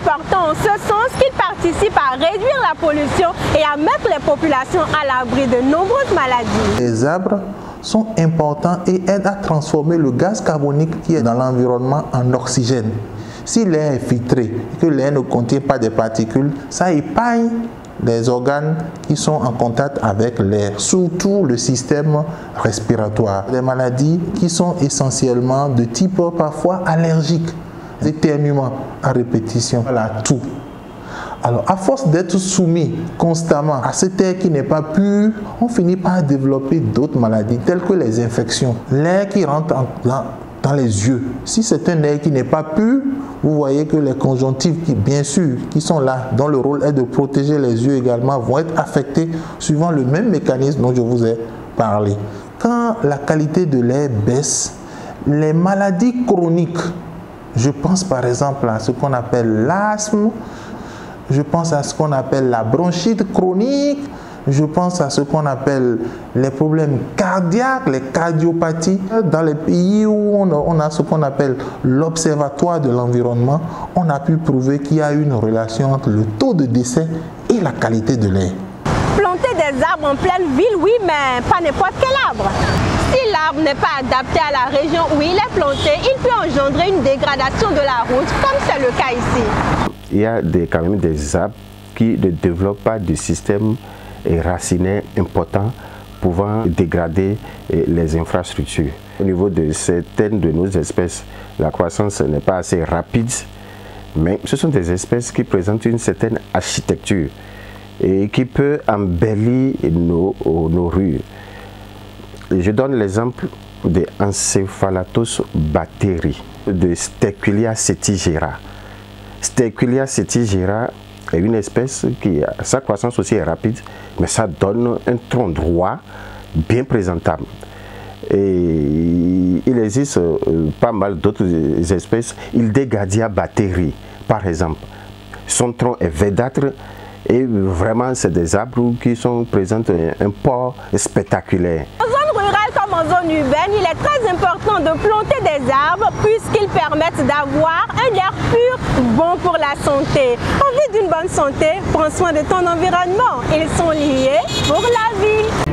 important en ce sens qu'il participe à réduire la pollution et à mettre les populations à l'abri de nombreuses maladies. Les arbres sont importants et aident à transformer le gaz carbonique qui est dans l'environnement en oxygène. Si l'air est filtré et que l'air ne contient pas de particules, ça épargne les organes qui sont en contact avec l'air, surtout le système respiratoire. Des maladies qui sont essentiellement de type parfois allergique, éternuement à répétition, la toux. Alors, à force d'être soumis constamment à cet air qui n'est pas pur, on finit par développer d'autres maladies telles que les infections. L'air qui rentre dans les yeux. Si c'est un air qui n'est pas pur, vous voyez que les conjonctives qui, bien sûr, qui sont là, dont le rôle est de protéger les yeux également, vont être affectés suivant le même mécanisme dont je vous ai parlé. Quand la qualité de l'air baisse, les maladies chroniques, je pense par exemple à ce qu'on appelle l'asthme, je pense à ce qu'on appelle la bronchite chronique, je pense à ce qu'on appelle les problèmes cardiaques, les cardiopathies. Dans les pays où on a ce qu'on appelle l'observatoire de l'environnement, on a pu prouver qu'il y a une relation entre le taux de décès et la qualité de l'air. Planter des arbres en pleine ville, oui, mais pas n'importe quel arbre. Si l'arbre n'est pas adapté à la région où il est planté, il peut engendrer une dégradation de la route, comme c'est le cas ici. Il y a quand même des arbres qui ne développent pas de système racinaire important pouvant dégrader les infrastructures. Au niveau de certaines de nos espèces, la croissance n'est pas assez rapide, mais ce sont des espèces qui présentent une certaine architecture et qui peut embellir nos rues. Je donne l'exemple de Encephalatos batteri, de Sterculia setigera. Sterculia setigera est une espèce qui, sa croissance aussi est rapide, mais ça donne un tronc droit bien présentable. Et il existe pas mal d'autres espèces. Hildegardia batteri, par exemple. Son tronc est verdâtre et vraiment c'est des arbres qui présentent un port spectaculaire. En zone rurale comme en zone urbaine, il est très important de planter des arbres puisqu'ils permettent d'avoir un air pur, bon pour la santé. Envie d'une bonne santé, prends soin de ton environnement. Ils sont liés pour la vie.